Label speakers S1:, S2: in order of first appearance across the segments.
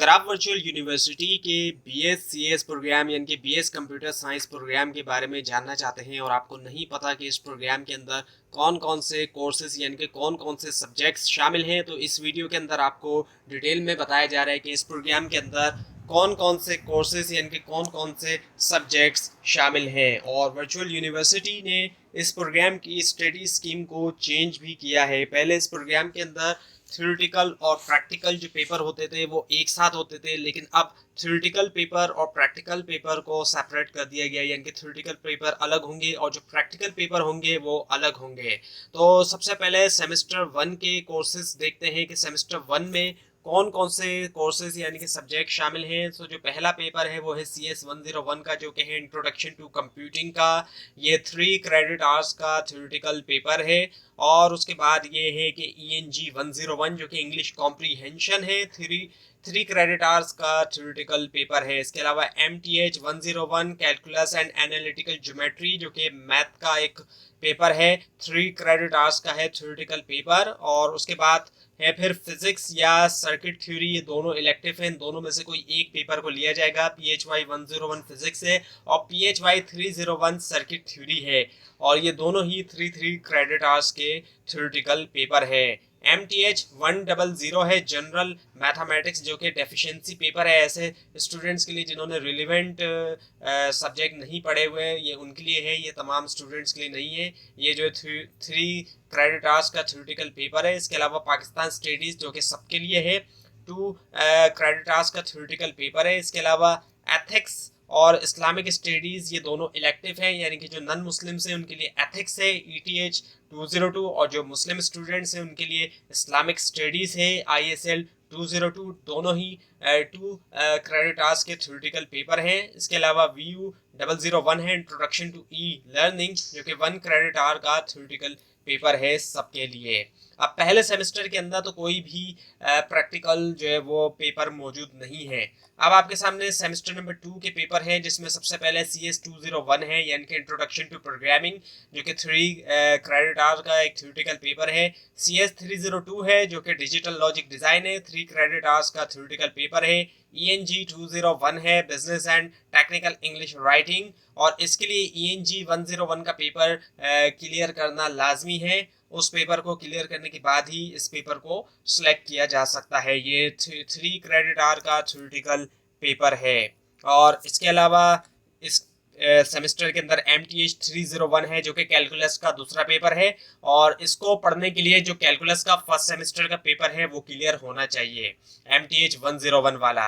S1: अगर आप virtual university के बीएस सीएस प्रोग्राम यानी कि बीएस कंप्यूटर साइंस प्रोग्राम के बारे में जानना चाहते हैं और आपको नहीं पता कि इस प्रोग्राम के अंदर कौन कौन से कोर्सेज यानी कि कौन कौन से सब्जेक्ट्स शामिल हैं, तो इस वीडियो के अंदर आपको डिटेल में बताया जा रहा है कि इस प्रोग्राम के अंदर कौन कौन से कोर्सेज यानी कि कौन कौन से सब्जेक्ट्स शामिल हैं। और वर्चुअल यूनिवर्सिटी ने इस प्रोग्राम की स्टडी स्कीम को चेंज भी किया है। पहले इस प्रोग्राम के अंदर थ्योरेटिकल और प्रैक्टिकल जो पेपर होते थे वो एक साथ होते थे, लेकिन अब थ्योरेटिकल पेपर और प्रैक्टिकल पेपर को सेपरेट कर दिया गया, यानी कि थ्योरेटिकल पेपर अलग होंगे और जो प्रैक्टिकल पेपर होंगे वो अलग होंगे। तो सबसे पहले सेमेस्टर 1 के कोर्सेज देखते हैं कि सेमेस्टर 1 में कौन कौन से कोर्सेज यानी कि सब्जेक्ट शामिल हैं। तो जो पहला पेपर है वो है CS 101 का, जो कि है इंट्रोडक्शन टू कंप्यूटिंग का। ये 3 क्रेडिट आवर्स का थ्योरेटिकल पेपर है। और उसके बाद ये है कि ENG 101 जो कि इंग्लिश कॉम्प्रीहेंशन है, 3 क्रेडिट आवर्स का थ्योरेटिकल पेपर है। इसके अलावा MTH 101 calculus and analytical geometry जो कि मैथ का एक पेपर है, 3 क्रेडिट आवर्स का है थ्योरेटिकल पेपर। और उसके बाद है फिर फिजिक्स या सर्किट थ्योरी, ये दोनों इलेक्टिव हैं, इन दोनों में से कोई एक पेपर को लिया जाएगा। PHY 101 फिजिक्स है और PHY 301 सर्किट थ्योरी है, और ये दोनों ही 3 क्रेडिट आवर्स के थ्योरेटिकल पेपर है। MTH 100 है जनरल मैथमेटिक्स, जो कि डेफिशिएंसी पेपर है ऐसे स्टूडेंट्स के लिए जिन्होंने रिलेवेंट सब्जेक्ट नहीं पढ़े हुए हैं, ये उनके लिए है, ये तमाम स्टूडेंट्स के लिए नहीं है। ये जो 3 क्रेडिट आवर्स का थ्योरेटिकल पेपर है। इसके अलावा पाकिस्तान स्टडीज जो कि सबके लिए है, 2 क्रेडिट आवर्स का थ्योरेटिकल पेपर है। इसके अलावा एथिक्स और इस्लामिक स्टडीज ये दोनों इलेक्टिव हैं, यानी कि जो नॉन मुस्लिम्स हैं उनके लिए एथिक्स है ETH 202, और जो मुस्लिम स्टूडेंट्स हैं उनके लिए इस्लामिक स्टडीज है ISL 202। दोनों ही 2 क्रेडिट आवर्स के थ्योरेटिकल पेपर हैं। इसके अलावा VU 001 है इंट्रोडक्शन टू ई लर्निंग, जो कि 1 क्रेडिट आवर का थ्योरेटिकल पेपर है सबके लिए। अब पहले सेमेस्टर के अंदर तो कोई भी प्रैक्टिकल जो है वो पेपर मौजूद नहीं है। अब आपके सामने सेमेस्टर नंबर 2 के पेपर हैं, जिसमें सबसे पहले CS 201 है, यानी कि इंट्रोडक्शन टू प्रोग्रामिंग, जो कि 3 क्रेडिट आवर का एक थ्योरेटिकल पेपर है। CS 302 है जो कि डिजिटल लॉजिक डिजाइन है, 3 क्रेडिट आवर्स का थ्योरेटिकल पेपर है। ENG 201 है business and technical English writing, और इसके लिए ENG 101 का पेपर क्लियर करना लाजमी है। उस पेपर को क्लियर करने के बाद ही इस पेपर को सिलेक्ट किया जा सकता है। ये 3 क्रेडिट आवर का थ्योरेटिकल पेपर है। और इसके अलावा इस सेमेस्टर के अंदर MTH 301 है, जो कि कैलकुलस का दूसरा पेपर है, और इसको पढ़ने के लिए जो कैलकुलस का फर्स्ट सेमेस्टर का पेपर है वो क्लियर होना चाहिए, MTH 101 वाला।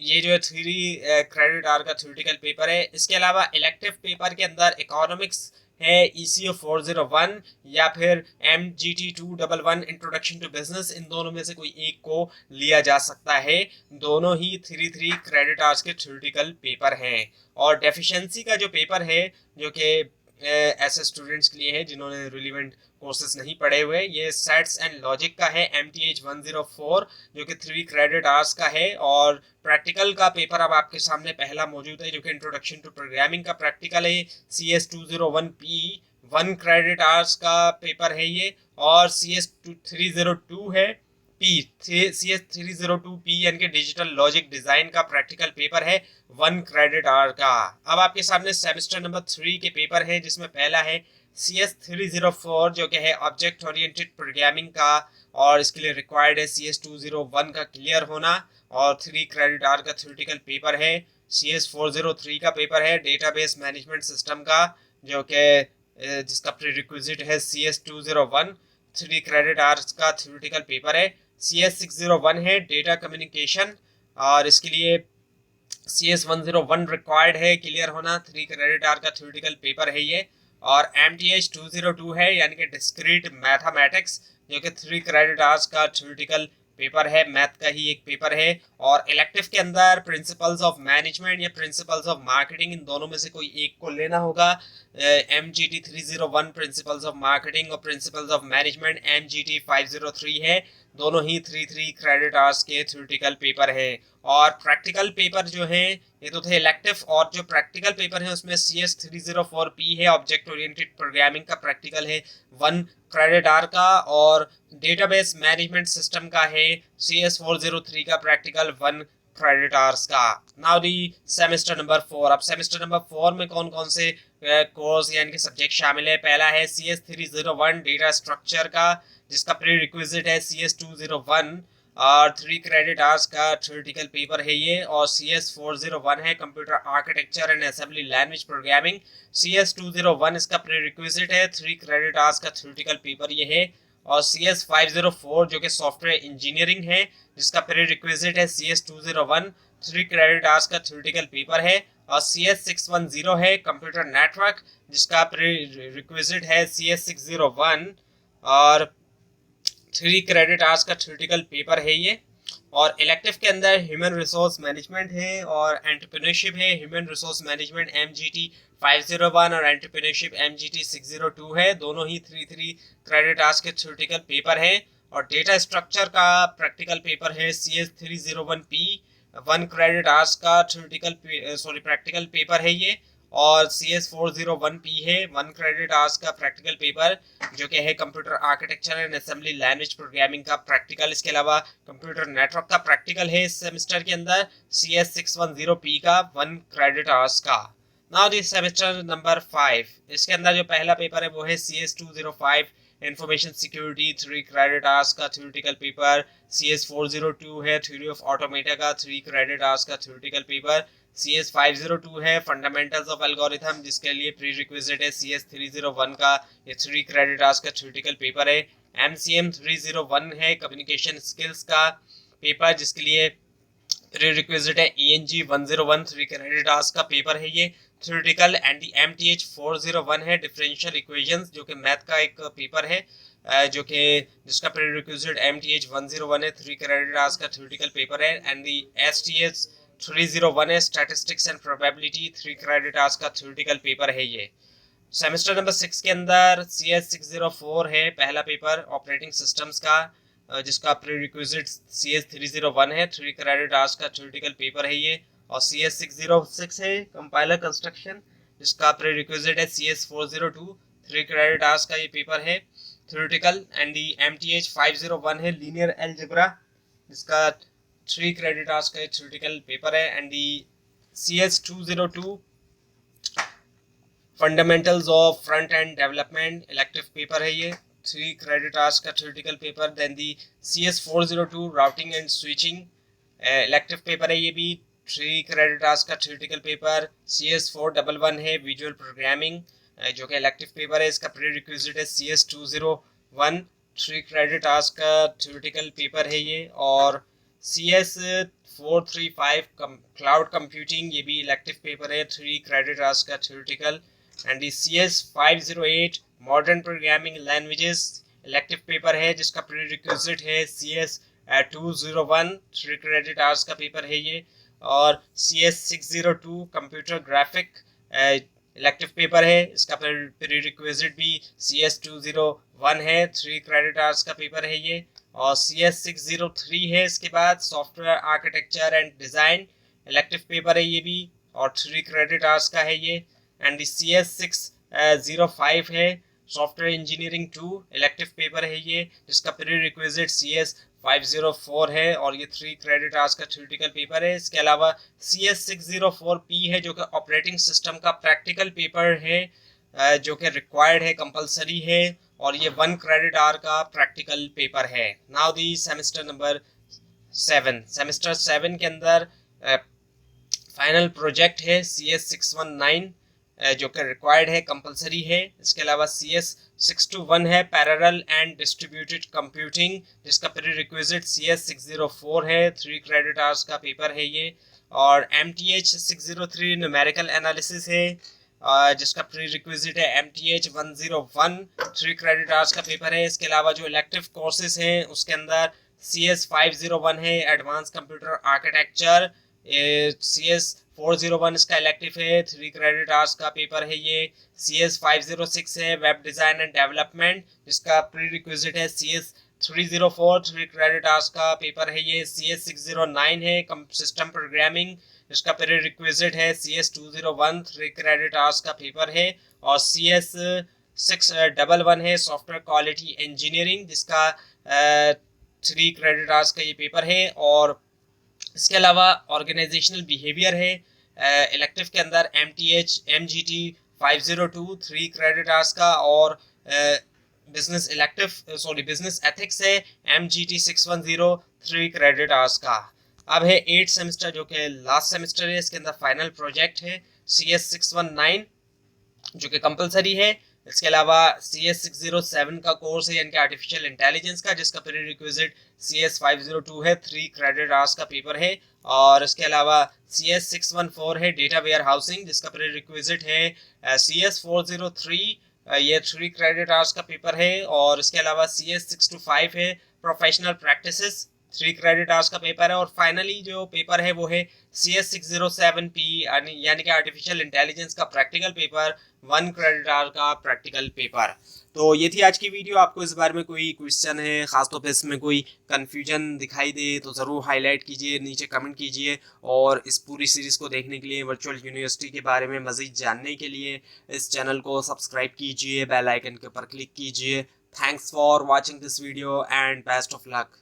S1: ये जो 3 क्रेडिट आवर का थ्योरेटिकल पेपर है। इसके अलावा इलेक्टिव पेपर के अंदर इकोनॉमिक्स है ECO 401, या फिर MGT 211 इंट्रोडक्शन टू बिजनेस, इन दोनों में से कोई एक को लिया जा सकता है। दोनों ही 3 क्रेडिट आवर्स के थ्योरेटिकल पेपर हैं। और डेफिशिएंसी का जो पेपर है, जो कि ऐसे स्टूडेंट्स के लिए है जिन्होंने रिलेवेंट कोर्सेज नहीं पढ़े हुए, ये सेट्स एंड लॉजिक का है, MTH 104, जो कि 3 क्रेडिट आवर्स का है। और प्रैक्टिकल का पेपर अब आपके सामने पहला मौजूद है, जो कि इंट्रोडक्शन टू प्रोग्रामिंग का प्रैक्टिकल है, CS 201P 1 क्रेडिट आवर्स का पेपर है ये। और CS 302 है CS 302P यानी कि डिजिटल लॉजिक डिजाइन का प्रैक्टिकल पेपर है, 1 क्रेडिट आवर का। अब आपके सामने सेमेस्टर नंबर 3 के पेपर है, जिसमें पहला है CS 304, जो कि है ऑब्जेक्ट ओरिएंटेड प्रोग्रामिंग का, और इसके लिए रिक्वायर्ड है CS 201 का क्लियर होना, और 3 क्रेडिट आवर का थ्योरेटिकल पेपर है। CS 403 का पेपर है डेटाबेस मैनेजमेंट सिस्टम का, जो कि जिसका प्रीरिक्विजिट है CS 201, 3 क्रेडिट आवर्स का थ्योरेटिकल पेपर है। CS 601 है डेटा कम्युनिकेशन, और इसके लिए CS 101 रिक्वायर्ड है क्लियर होना, 3 क्रेडिट आवर का थ्योरेटिकल पेपर है ये। और MTH 202 है, यानी कि डिस्क्रीट मैथमेटिक्स, जो कि 3 क्रेडिट आवर्स का थ्योरेटिकल पेपर है, मैथ का ही एक पेपर है। और इलेक्टिव के अंदर प्रिंसिपल्स ऑफ मैनेजमेंट या प्रिंसिपल्स ऑफ मार्केटिंग, इन दोनों में से कोई एक को लेना होगा। MGT 301 प्रिंसिपल्स ऑफ मार्केटिंग, और प्रिंसिपल्स ऑफ मैनेजमेंट MGT 503 है, दोनों ही 3 क्रेडिट आवर्स के थ्योरेटिकल पेपर है। और प्रैक्टिकल पेपर जो है ये तो थे इलेक्टिव, और जो प्रैक्टिकल पेपर है उसमें CS304P है, ऑब्जेक्ट ओरिएंटेड प्रोग्रामिंग का प्रैक्टिकल है 1 क्रेडिट आवर का, और डेटाबेस मैनेजमेंट सिस्टम का है CS403 का प्रैक्टिकल 1 क्रेडिट आवर्स का। Now the semester number 4। अब सेमेस्टर नंबर 4 में कौन कौन से कोर्स यानी कि सब्जेक्ट शामिल है। पहला है CS301 डेटा स्ट्रक्चर का, जिसका प्री रिक्विजिट है CS201 और 3 क्रेडिट आवर्स का थ्योरेटिकल पेपर है ये। और CS401 है computer architecture and assembly language programming. CS201 इसका प्री रिक्विजिट है 3 क्रेडिट आवर्स का थ्योरेटिकल पेपर ये है। और CS504 जो कि सॉफ्टवेयर इंजीनियरिंग है, जिसका प्री रिक्विजिट है CS201 3 क्रेडिट आवर्स का थ्योरेटिकल पेपर है। और CS610 है कंप्यूटर नेटवर्क, जिसका प्री रिक्विजिट है CS601 और 3 क्रेडिट आवर्स का थ्योरेटिकल पेपर है ये। और इलेक्टिव के अंदर ह्यूमन रिसोर्स मैनेजमेंट है और एंटरप्रेन्योरशिप है। ह्यूमन रिसोर्स मैनेजमेंट MGT 501 और एंटरप्रेन्योरशिप MGT 602 है, दोनों ही 3 क्रेडिट आवर्स के थ्योरेटिकल पेपर है। और डेटा स्ट्रक्चर का प्रैक्टिकल पेपर है CS301P 1 क्रेडिट आवर्स का प्रैक्टिकल पेपर है ये। और CS401P है 1 क्रेडिट आवर्स का प्रैक्टिकल पेपर, जो कि है computer architecture and assembly language programming का प्रैक्टिकल। इसके अलावा कंप्यूटर नेटवर्क का प्रैक्टिकल है इस सेमेस्टर के अंदर CS610P का 1 क्रेडिट आवर्स का। नाउ दिस सेमेस्टर नंबर 5, इसके अंदर जो पहला पेपर है वो है CS205 information security 3 credit hours का थ्योरेटिकल पेपर। CS402 है थ्योरी ऑफ ऑटोमेटा का 3 क्रेडिट आवर्स का थ्योरेटिकल पेपर। CS502 है फंडामेंटल्स ऑफ एल्गोरिथम, जिसके लिए प्री रिक्विजिट है CS301 का ये 3 क्रेडिट आवर्स का थ्योरेटिकल पेपर है। MCM 301 है कम्युनिकेशन स्किल्स का पेपर, जिसके लिए प्री रिक्विजिट है ENG 101 3 क्रेडिट आवर्स का पेपर है ये थ्योरेटिकल। एंड MTH 401 है डिफरेंशियल इक्वेशंस, जो कि मैथ का एक पेपर है, जो कि जिसका प्री रिक्विजिट MTH 101 है 3 क्रेडिट आवर्स का थ्योरेटिकल पेपर है। एंड दी STH 301 है statistics and probability 3 credit hours का थ्योरेटिकल पेपर है ये। सेमेस्टर नंबर 6 के अंदर CS604 है पहला पेपर ऑपरेटिंग सिस्टम्स का, जिसका प्री रिक्विजिट CS301 है 3 क्रेडिट आवर्स का थ्योरेटिकल पेपर है ये। और CS606 है कंपाइलर कंस्ट्रक्शन, जिसका प्री रिक्विजिट है CS402 3 क्रेडिट आवर्स का ये पेपर है थ्योरेटिकल। एंड दी MTH 501 है लीनियर अलजेब्रा, जिसका 3 क्रेडिट आवर्स का थ्योरेटिकल पेपर है। And the CS202 fundamentals of front end development elective paper है ये 3 क्रेडिट आवर्स का theoretical paper. Then the CS402 routing and switching elective paper है ये भी 3 क्रेडिट आवर्स का थ्योरेटिकल पेपर। CS411 है विजुअल प्रोग्रामिंग, जो कि इलेक्टिव पेपर है, इसका प्री रिक्विजिट है CS201 3 क्रेडिट आवर्स का थ्योरेटिकल पेपर है ये। और CS435 क्लाउड कंप्यूटिंग ये भी इलेक्टिव पेपर है 3 क्रेडिट आवर्स का theoretical. And the CS508 modern programming languages elective paper है, जिसका प्री रिक्विजिट है CS201 3 क्रेडिट आवर्स का पेपर है ये। और CS602 computer graphic elective paper है, इसका प्री रिक्विजिट भी CS201 है 3 क्रेडिट आवर्स का पेपर है ये। और CS603 है इसके बाद software architecture and design elective paper है ये भी, और 3 क्रेडिट आवर्स का है ये। एंड CS605 है सॉफ्टवेयर इंजीनियरिंग 2 इलेक्टिव पेपर है ये, जिसका प्री रिक्विजिट CS504 है और ये 3 क्रेडिट आवर्स का थ्योरेटिकल पेपर है। इसके अलावा CS604P है, जो कि ऑपरेटिंग सिस्टम का प्रैक्टिकल पेपर है, जो कि रिक्वायर्ड है, कंपलसरी है, और ये 1 क्रेडिट आवर का प्रैक्टिकल पेपर है। Now the semester number 7, semester 7 के अंदर फाइनल प्रोजेक्ट है CS619, जो कि रिक्वायर्ड है, कंपलसरी है। इसके अलावा CS621 है पैरेलल एंड डिस्ट्रीब्यूटेड कंप्यूटिंग, जिसका प्री रिक्विजिट CS604 है 3 क्रेडिट आवर्स का पेपर है ये। और MTH 603 न्यूमेरिकल एनालिसिस है, जिसका प्री रिक्विजिट है MTH 101 3 क्रेडिट आवर्स का पेपर है। इसके अलावा जो इलेक्टिव कोर्सेज हैं उसके अंदर CS501 है एडवांस कंप्यूटर आर्किटेक्चर, CS401 इसका इलेक्टिव है 3 क्रेडिट आवर्स का पेपर है ये। CS506 है वेब डिज़ाइन एंड डेवलपमेंट, जिसका प्री रिक्विजिट है 304 3 क्रेडिट आवर्स का पेपर है ये। CS 609 है सिस्टम प्रोग्रामिंग, इसका प्री रिक्विजिट है। CS 201 3 क्रेडिट आवर्स का पेपर है। और CS 611 है सॉफ्टवेयर क्वालिटी इंजीनियरिंग, जिसका 3 क्रेडिट आवर्स का ये पेपर है। और इसके अलावा ऑर्गेनाइजेशनल बिहेवियर है इलेक्टिव के अंदर, MGT 502 3 क्रेडिट आवर्स का। और बिजनेस बिजनेस एथिक्स है MGT 610 3 क्रेडिट आवर्स का। अब है 8 सेमेस्टर जो कि लास्ट सेमेस्टर है, इसके अंदर फाइनल प्रोजेक्ट है CS 619 जो कि कंपलसरी है। इसके अलावा CS 607 का कोर्स है यानी कि आर्टिफिशियल इंटेलिजेंस का, जिसका प्री रिक्विजिट CS 502 है 3 क्रेडिट आवर्स का पेपर है। और इसके अलावा CS 614 है डेटा वेयर हाउसिंग, जिसका प्री रिक्विजिट है CS 403 ये 3 क्रेडिट आवर्स का पेपर है। और इसके अलावा CS 625 है प्रोफेशनल प्रैक्टिसेस 3 क्रेडिट आवर्स का पेपर है। और फाइनली जो पेपर है वो है CS 607P यानी कि आर्टिफिशियल इंटेलिजेंस का प्रैक्टिकल पेपर 1 क्रेडिट आवर का प्रैक्टिकल पेपर। तो ये थी आज की वीडियो। आपको इस बारे में कोई क्वेश्चन है, खासतौर पे इसमें कोई कन्फ्यूजन दिखाई दे तो ज़रूर हाईलाइट कीजिए, नीचे कमेंट कीजिए। और इस पूरी सीरीज़ को देखने के लिए, वर्चुअल यूनिवर्सिटी के बारे में मज़ीद जानने के लिए इस चैनल को सब्सक्राइब कीजिए, बेल आइकन के ऊपर क्लिक कीजिए। Thanks for watching this video and best of luck.